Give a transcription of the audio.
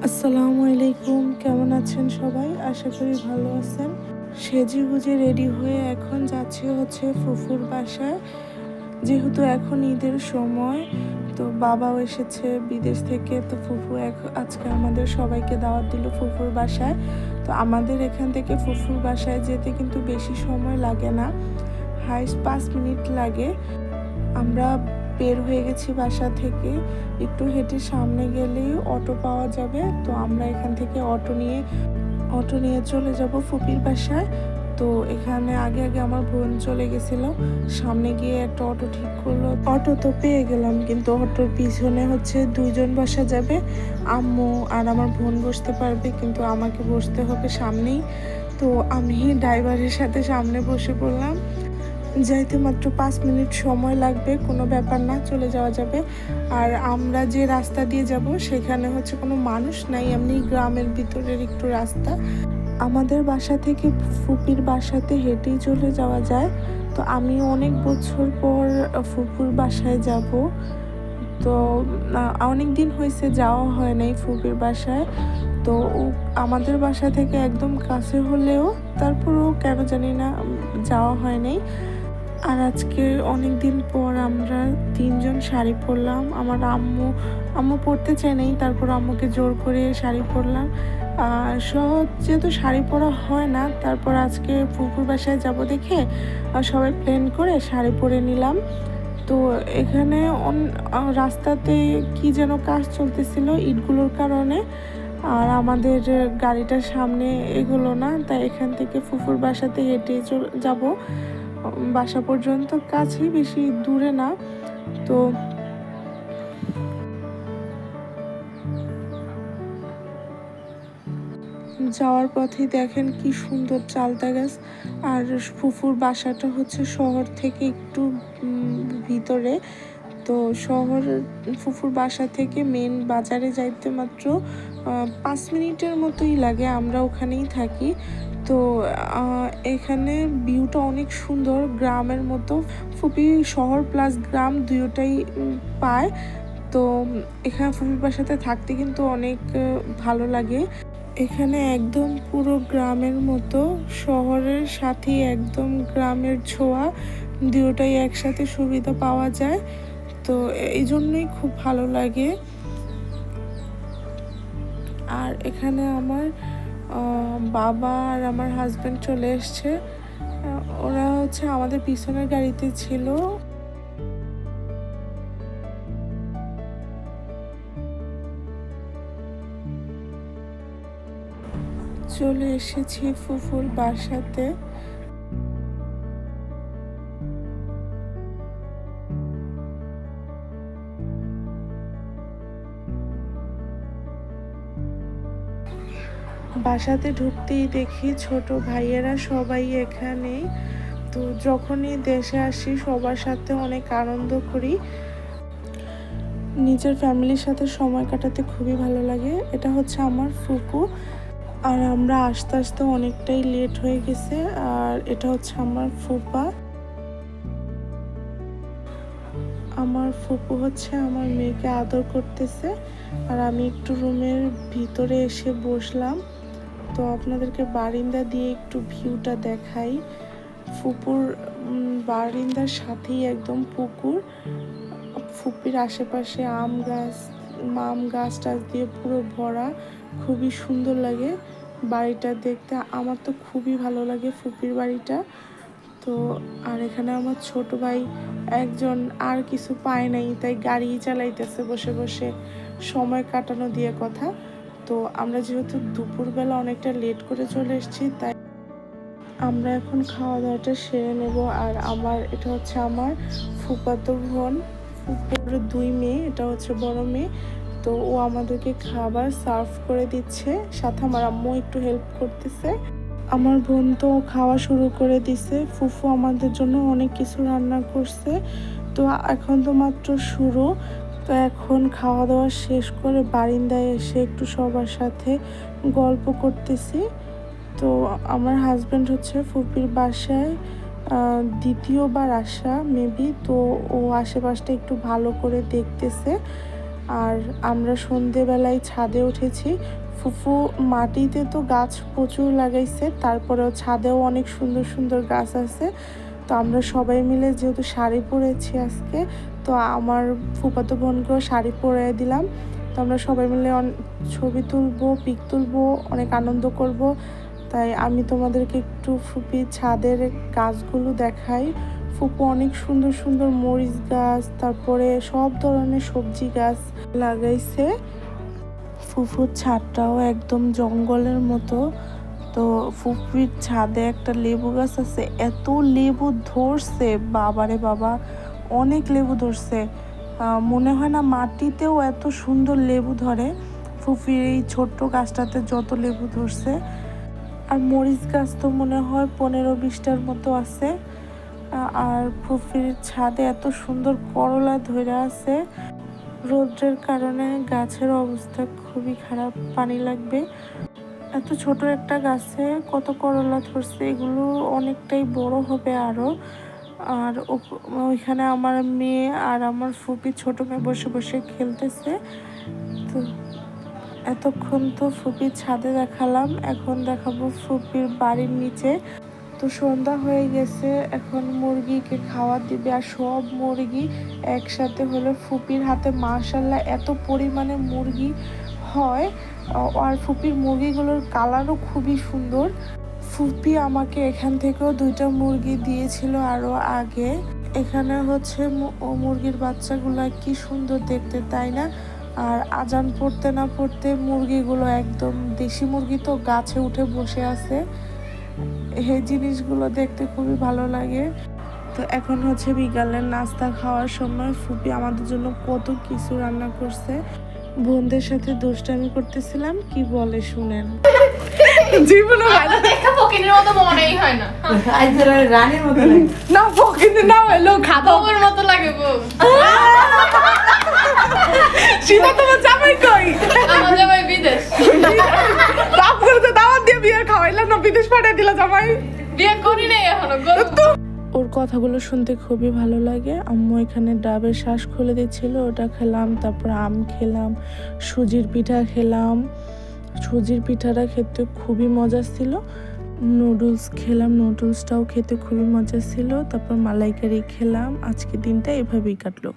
আসসালামু আলাইকুম, কেমন আছেন সবাই? আশা করি ভালো আছেন। সেজে গুজে রেডি হয়ে এখন যাচ্ছি হচ্ছে ফুফুর বাসায়। যেহেতু এখন ঈদের সময়, তো বাবাও এসেছে বিদেশ থেকে, তো ফুফু আজকে আমাদের সবাইকে দাওয়াত দিল ফুফুর বাসায়। তো আমাদের এখান থেকে ফুফুর বাসায় যেতে কিন্তু বেশি সময় লাগে না, হাইস্ট 5 মিনিট লাগে। আমরা বের হয়ে গেছি বাসা থেকে, একটু হেঁটে সামনে গেলেই অটো পাওয়া যাবে। তো আমরা এখান থেকে অটো নিয়ে চলে যাব ফুপির বাসায়। তো এখানে আগে আগে আমার বোন চলে গেছিল, সামনে গিয়ে একটা অটো ঠিক করলো। অটো তো পেয়ে গেলাম, কিন্তু অটোর পিছনে হচ্ছে 2জন বসা যাবে, আম্মু আর আমার বোন বসতে পারবে, কিন্তু আমাকে বসতে হবে সামনেই। তো আমি ড্রাইভারের সাথে সামনে বসে পড়লাম। যাইতে মাত্র 5 মিনিট সময় লাগবে, কোনো ব্যাপার না, চলে যাওয়া যাবে। আর আমরা যে রাস্তা দিয়ে যাব সেখানে হচ্ছে কোনো মানুষ নাই, এমনি গ্রামের ভিতরের একটু রাস্তা। আমাদের বাসা থেকে ফুপির বাসাতে হেঁটেই চলে যাওয়া যায়। তো আমি অনেক বছর পর ফুপুর বাসায় যাব। তো অনেক দিন হয়েছে যাওয়া হয় নাই ফুপির বাসায়। তো আমাদের বাসা থেকে একদম কাছে হলেও তারপরেও কেন জানি না যাওয়া হয় নাই। আর আজকে অনেক দিন পর আমরা 3জন শাড়ি পরলাম। আমার আম্মু পরতে চায় নাই, তারপর আম্মুকে জোর করে শাড়ি পরলাম। সহজ যেহেতু শাড়ি পরা হয় না, তারপর আজকে ফুফুর বাসায় যাব দেখে সবাই প্ল্যান করে শাড়ি পরে নিলাম। তো এখানে রাস্তাতে কি যেন কাজ চলতেছিল ইটগুলোর কারণে, আর আমাদের গাড়িটার সামনে এগুলো না, তাই এখান থেকে ফুফুর বাসাতে হেঁটে যাব বাসা পর্যন্ত, কাছেই, বেশি দূরে না। তো যাওয়ার পথেই দেখেন কি সুন্দর চালতা গাছ। আর ফুফুর বাসাটা হচ্ছে শহর থেকে একটু ভিতরে। তো ফুফুর বাসা থেকে মেন বাজারে যাইতে মাত্র 5 মিনিটের মতোই লাগে, আমরা ওখানেই থাকি। তো এখানে ভিউটা অনেক সুন্দর, গ্রামের মতো। ফুপি শহর প্লাস গ্রাম দুটোটাই পায়। তো এখানে ফুপির বাসাতে থাকতে কিন্তু অনেক ভালো লাগে। এখানে একদম পুরো গ্রামের মতো, শহরের সাথে একদম গ্রামের ছোঁয়া, দুটোটাই একসাথে সুবিধা পাওয়া যায়। তো এই জন্যই খুব ভালো লাগে। আর এখানে আমার বাবা আর আমার হাজব্যান্ড চলে এসছে। ওরা হচ্ছে আমাদের পিছনের গাড়িতে ছিল। চলে এসেছি ফুফুর বাসাতে। বাসাতে ঢুকতেই দেখি ছোট ভাইয়েরা সবাই এখানে। তো যখনই দেশে আসি সবার সাথে অনেক আনন্দ করি। নিজের ফ্যামিলির সাথে সময় কাটাতে খুবই ভালো লাগে। এটা হচ্ছে আমার ফুপু। আর আমরা আস্তে আস্তে অনেকটাই লেট হয়ে গেছে। আর এটা হচ্ছে আমার ফুপা। আমার ফুপু হচ্ছে আমার মেয়েকে আদর করতেছে। আর আমি একটু রুমের ভিতরে এসে বসলাম। তো আপনাদেরকে বারিন্দা দিয়ে একটু ভিউটা দেখাই। ফুপুর বারিন্দার সাথেই একদম পুকুর। ফুপির আশেপাশে আম গাছ টাছ দিয়ে পুরো ভরা, খুবই সুন্দর লাগে বাড়িটা দেখতে। আমার তো খুবই ভালো লাগে ফুপির বাড়িটা। তো আর এখানে আমার ছোট ভাই একজন আর কিছু পায় নাই, তাই গাড়ি চালাইতেছে বসে বসে, সময় কাটানো দিয়ে কথা। তো আমরা যেহেতু দুপুরবেলা অনেকটা লেট করে চলে এসেছি, তাই আমরা এখন খাওয়া দাওয়াটা সেরে নেব। আর এটা হচ্ছে আমার ফুফাতো বোন, ফুফুর 2 মেয়ে, এটা হচ্ছে বড় মেয়ে। তো ও আমাদেরকে খাবার সার্ভ করে দিচ্ছে, সাথে আমার আম্মু একটু হেল্প করতেছে। আমার বোন তো খাওয়া শুরু করে দিছে। ফুফু আমাদের জন্য অনেক কিছু রান্না করছে। তো এখন তো মাত্র শুরু। তো এখন খাওয়া দাওয়া শেষ করে বারিন্দায় এসে একটু সবার সাথে গল্প করতেছি। তো আমার হাজব্যান্ড হচ্ছে ফুপির বাসায় দ্বিতীয়বার আসা মেবি। তো ও আশেপাশটা একটু ভালো করে দেখতেছে। আর আমরা সন্ধেবেলায় ছাদে উঠেছি। ফুফু মাটিতে তো গাছ প্রচুর লাগাইছে, তারপরেও ছাদেও অনেক সুন্দর সুন্দর গাছ আছে। তো আমরা সবাই মিলে যেহেতু শাড়ি পরেছি আজকে, তো আমার ফুফাতো বোনকেও শাড়ি পরিয়ে দিলাম। তো আমরা সবাই মিলে ছবি তুলবো, পিক তুলবো, অনেক আনন্দ করব। তাই আমি তোমাদেরকে একটু ফুপির ছাদের গাছগুলো দেখাই। ফুপু অনেক সুন্দর সুন্দর মরিচ গাছ, তারপরে সব ধরনের সবজি গাছ লাগাইছে। ফুফুর ছাদটাও একদম জঙ্গলের মতো। তো ফুফির ছাদে একটা লেবু গাছ আছে, এত লেবু ধরছে, বাবারে বাবা, অনেক লেবু ধরছে। মনে হয় না মাটিতেও এত সুন্দর লেবু ধরে। ফুফির এই ছোট্ট গাছটাতে যত লেবু ধরছে। আর মরিচ গাছ তো মনে হয় 15-20টার মতো আছে। আর ফুফির ছাদে এত সুন্দর করলা ধরে আছে। রৌদ্রের কারণে গাছের অবস্থা খুবই খারাপ, পানি লাগবে। এত ছোট একটা গাছে কত করলা ধরছে, এগুলো অনেকটাই বড় হবে আরও। আর ওইখানে আমার মেয়ে আর আমার ফুপি ছোট মেয়ে বসে বসে খেলতেছে। তো এতক্ষণ তো ফুপির ছাদে দেখালাম, এখন দেখাবো ফুপির বাড়ির নিচে। তো সন্ধ্যা হয়ে গেছে, এখন মুরগিকে খাওয়া দিবে। আর সব মুরগি একসাথে হলে ফুপির হাতে মাশাআল্লাহ এত পরিমাণে মুরগি হয়। আর ফুপির মুরগিগুলোর কালারও খুবই সুন্দর। ফুপি আমাকে এখান থেকেও 2টা মুরগি দিয়েছিল আরও আগে। এখানে হচ্ছে মুরগির বাচ্চাগুলো কি সুন্দর দেখতে, তাই না? আর আজান পড়তে না পড়তে মুরগিগুলো একদম, দেশি মুরগি তো গাছে উঠে বসে আছে। এই জিনিসগুলো দেখতে খুবই ভালো লাগে। তো এখন হচ্ছে বিকালের নাস্তা খাওয়ার সময়। ফুপি আমাদের জন্য কত কিছু রান্না করছে। বোনদের সাথে দুষ্টামি করতেছিলাম, কি বলে শুনেন। জীবনে ফকিনের মতো মনেই হয় না। রানীর মতো না, ফকিনের না হলো খাদকের মতো লাগে বউ। সীমা তোমার জামাই কই? আমার জামাই বিদেশ। বাপ করে তো দাওয়াত দিয়ে বিয়ে খাওয়াইলাম না, বিদেশ পাঠিয়ে দিলা জামাই। বিয়ে করি নাই এখনো। ওর কথাগুলো শুনতে খুবই ভালো লাগে। আম্মু এখানে ডাবের শ্বাস খুলে দিচ্ছিল, ওটা খেলাম। তারপর আম খেলাম, সুজির পিঠা খেলাম। সুজির পিঠাটা খেতে খুবই মজা ছিল। নুডলস খেলাম, নুডলসটাও খেতে খুবই মজা ছিল। তারপর মালাইকারি খেলাম। আজকে দিনটা এভাবেই কাটলো।